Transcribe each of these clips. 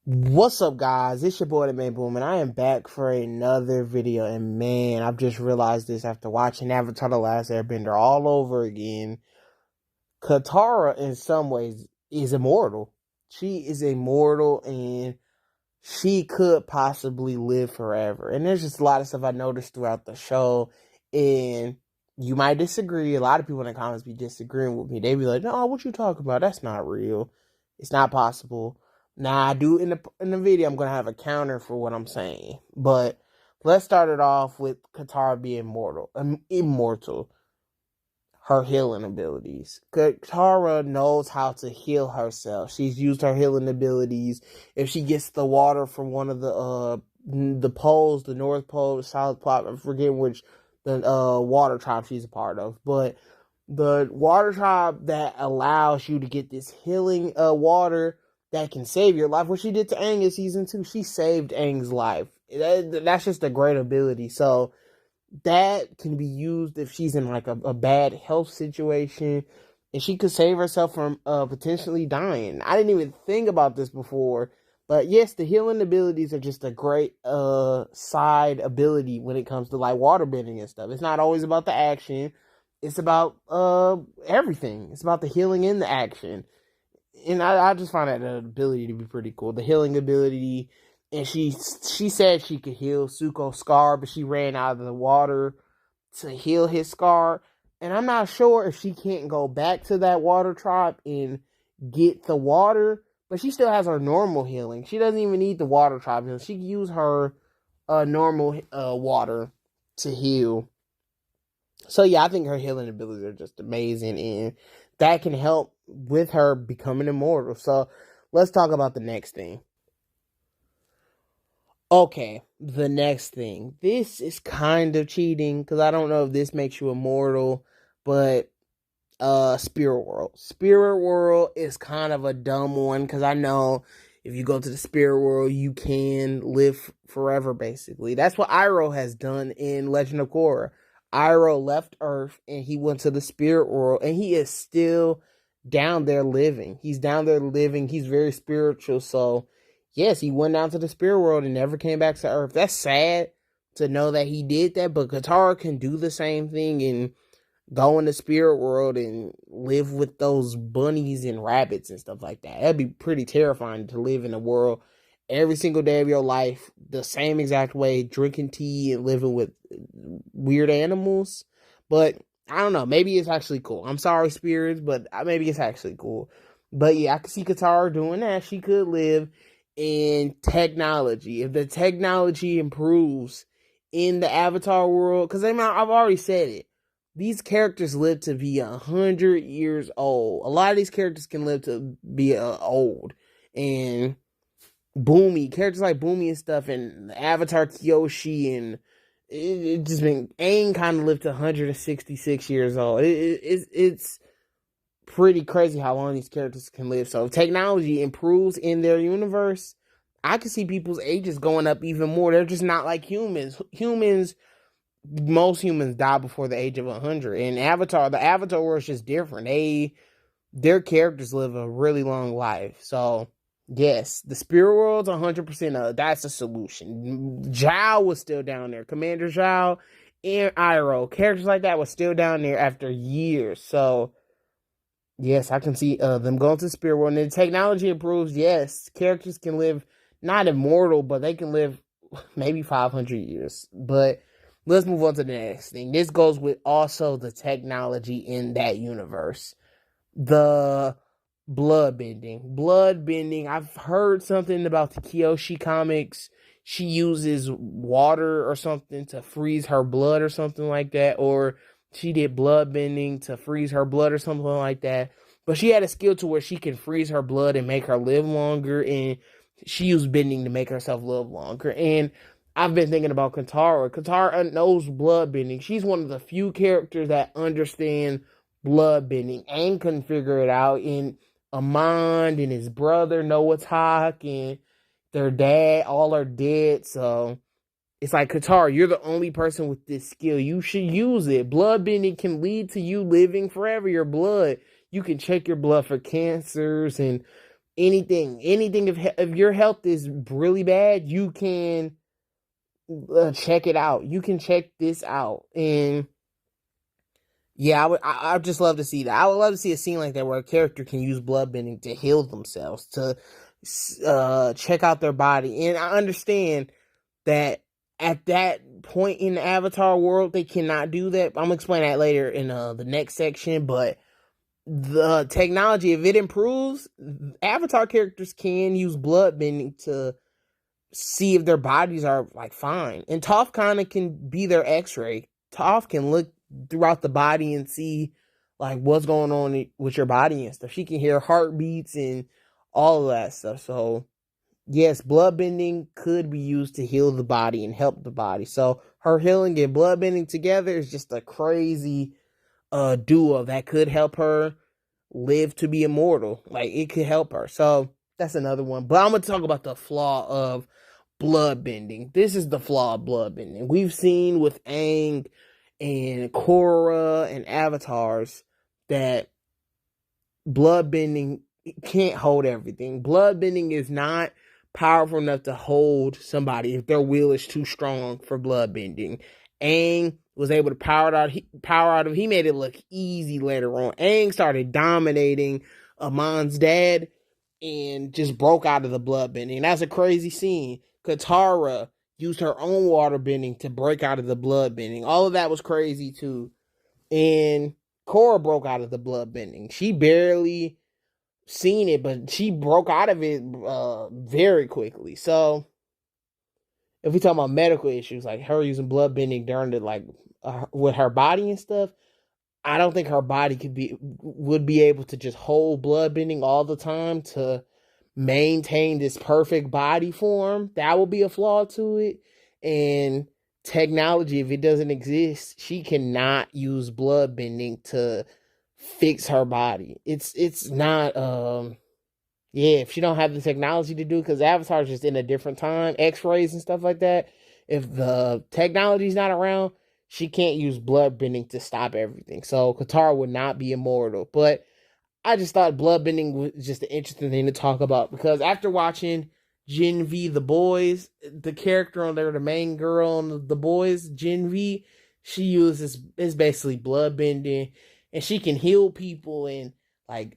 What's up, guys? It's your boy, the Man Boom, and I am back for another video. And man, I've just realized this after watching Avatar: The Last Airbender all over again. Katara, in some ways, is immortal. She is immortal, and she could possibly live forever. And there's just a lot of stuff I noticed throughout the show, and you might disagree. A lot of people in the comments be disagreeing with me. They be like, "No, what you talking about? That's not real. It's not possible." Now, I do in the video, I'm gonna have a counter for what I'm saying, but let's start it off with Katara being immortal. Her healing abilities. Katara knows how to heal herself. She's used her healing abilities. If she gets the water from one of the poles, the North Pole, the South Pole, I forget which the water tribe she's a part of, but the water tribe that allows you to get this healing water that can save your life. What she did to Aang in season 2, she saved Aang's life. That's just a great ability. So that can be used if she's in like a bad health situation, and she could save herself from potentially dying. I didn't even think about this before, but yes, the healing abilities are just a great side ability when it comes to like water bending and stuff. It's not always about the action. It's about everything. It's about the healing in the action. And I just find that ability to be pretty cool. The healing ability, and she said she could heal Zuko's scar, but she ran out of the water to heal his scar. And I'm not sure if she can't go back to that water tribe and get the water, but she still has her normal healing. She doesn't even need the water tribe healing. She can use her normal water to heal. So yeah, I think her healing abilities are just amazing, and that can help with her becoming immortal. So let's talk about the next thing. Okay, the next thing. This is kind of cheating because I don't know if this makes you immortal, but Spirit World. Spirit World is kind of a dumb one because I know if you go to the Spirit World, you can live forever, basically. That's what Iroh has done in Legend of Korra. Iroh left Earth and he went to the Spirit World, and he is still down there living. He's down there living. He's very spiritual. So, yes, he went down to the Spirit World and never came back to Earth. That's sad to know that he did that, but Katara can do the same thing and go in the Spirit World and live with those bunnies and rabbits and stuff like that. That'd be pretty terrifying to live in a world every single day of your life the same exact way, drinking tea and living with weird animals. But I don't know, maybe it's actually cool. I'm sorry, spirits, but maybe it's actually cool. But yeah, I could see Katara doing that. She could live in technology. If the technology improves in the Avatar world, because I've already said it, these characters live to be 100 years old. A lot of these characters can live to be old. And Boomy, characters like Boomy and stuff, and Avatar Kyoshi, and it just been, Aang kind of lived to 166 years old. It's pretty crazy how long these characters can live. So if technology improves in their universe, I can see people's ages going up even more. They're just not like humans. Most humans die before the age of 100. And the Avatar world is just different. Their characters live a really long life. So yes, the Spirit World's 100%. That's a solution. Zhao was still down there. Commander Zhao and Iroh, characters like that, was still down there after years. So yes, I can see them going to the Spirit World. And the technology improves. Yes, characters can live not immortal, but they can live maybe 500 years. But let's move on to the next thing. This goes with also the technology in that universe. The blood bending. Blood bending. I've heard something about the Kyoshi comics. She uses water or something to freeze her blood or something like that. Or she did blood bending to freeze her blood or something like that. But she had a skill to where she can freeze her blood and make her live longer. And she used bending to make herself live longer. And I've been thinking about Katara. Katara knows blood bending. She's one of the few characters that understand blood bending. Aang couldn't figure it out. And Amand and his brother Noah Talk and their dad all are dead. So it's like, Katara, you're the only person with this skill. You should use it. Blood bending can lead to you living forever. Your blood, you can check your blood for cancers and anything. If your health is really bad, you can check it out. You can check this out. And yeah, I'd just love to see that. I would love to see a scene like that where a character can use bloodbending to heal themselves, to check out their body. And I understand that at that point in the Avatar world, they cannot do that. I'm gonna explain that later in the next section. But the technology, if it improves, Avatar characters can use bloodbending to see if their bodies are like fine. And Toph kind of can be their X-ray. Toph can look throughout the body and see like what's going on with your body and stuff. She can hear heartbeats and all of that stuff. So yes, bloodbending could be used to heal the body and help the body. So her healing and bloodbending together is just a crazy duo that could help her live to be immortal. Like it could help her. So that's another one. But I'm gonna talk about the flaw of bloodbending. This is the flaw of bloodbending. We've seen with Aang and Korra and avatars that bloodbending can't hold everything. Bloodbending is not powerful enough to hold somebody if their will is too strong for bloodbending. Aang was able to power out of. He made it look easy later on. Aang started dominating Amon's dad and just broke out of the bloodbending. That's a crazy scene. Katara used her own water bending to break out of the bloodbending. All of that was crazy too. And Korra broke out of the bloodbending. She barely seen it, but she broke out of it very quickly. So if we talk about medical issues, like her using bloodbending during the with her body and stuff, I don't think her body would be able to just hold bloodbending all the time to maintain this perfect body form. That will be a flaw to it. And technology, if it doesn't exist, she cannot use bloodbending to fix her body. It's not yeah, if she don't have the technology to do, because Avatar is just in a different time, X-rays and stuff like that. If the technology's not around, she can't use bloodbending to stop everything. So Katara would not be immortal. But I just thought bloodbending was just an interesting thing to talk about, because after watching Gen V The Boys, the character on there, the main girl on The Boys, Gen V, she uses is basically bloodbending, and she can heal people, and like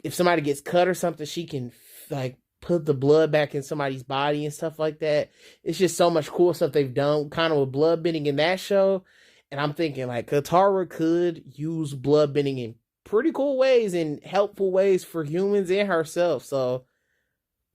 if somebody gets cut or something, she can like put the blood back in somebody's body and stuff like that. It's just so much cool stuff they've done kind of with bloodbending in that show. And I'm thinking like Katara could use bloodbending in pretty cool ways and helpful ways for humans and herself. So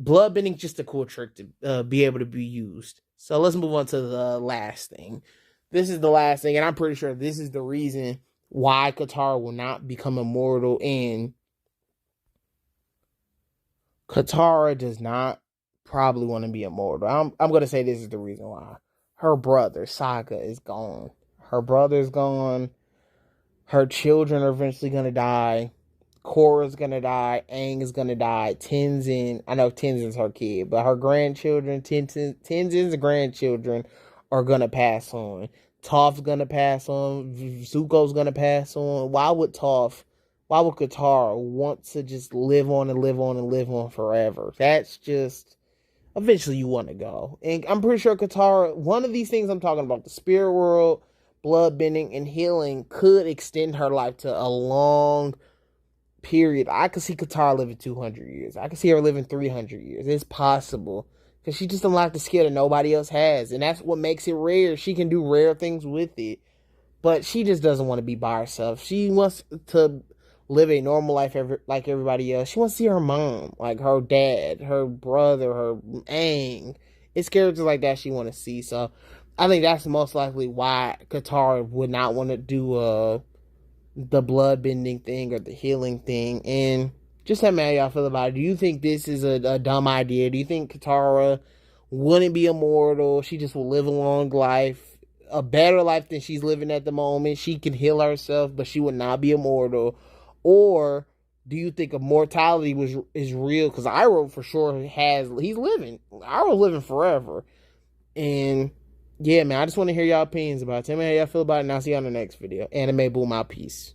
bloodbending just a cool trick to be able to be used. So let's move on to the last thing. This is the last thing, and I'm pretty sure this is the reason why Katara will not become immortal, and Katara does not probably want to be immortal. I'm going to say this is the reason why. Her brother, Sokka, is gone. Her brother's gone. Her children are eventually going to die. Korra's going to die. Aang is going to die. Tenzin, I know Tenzin's her kid, but her grandchildren, Tenzin's grandchildren are going to pass on. Toph's going to pass on. Zuko's going to pass on. Why would Katara want to just live on and live on and live on forever? That's just, eventually you want to go. And I'm pretty sure Katara, one of these things I'm talking about, the spirit world, bloodbending, and healing, could extend her life to a long period. I could see Katara living 200 years. I could see her living 300 years. It's possible. Because she just unlocked the skill that nobody else has. And that's what makes it rare. She can do rare things with it. But she just doesn't want to be by herself. She wants to live a normal life like everybody else. She wants to see her mom, like her dad, her brother, her Aang. It's characters like that she want to see. So I think that's most likely why Katara would not want to do the bloodbending thing or the healing thing. And just tell me how y'all feel about it. Do you think this is a dumb idea? Do you think Katara wouldn't be immortal? She just will live a long life, a better life than she's living at the moment. She can heal herself, but she would not be immortal. Or do you think immortality is real? Because Iroh for sure he's living. Iroh's living forever. And yeah, man, I just want to hear y'all opinions about it. Tell me how y'all feel about it, and I'll see you on the next video. Anime Boom out. Peace.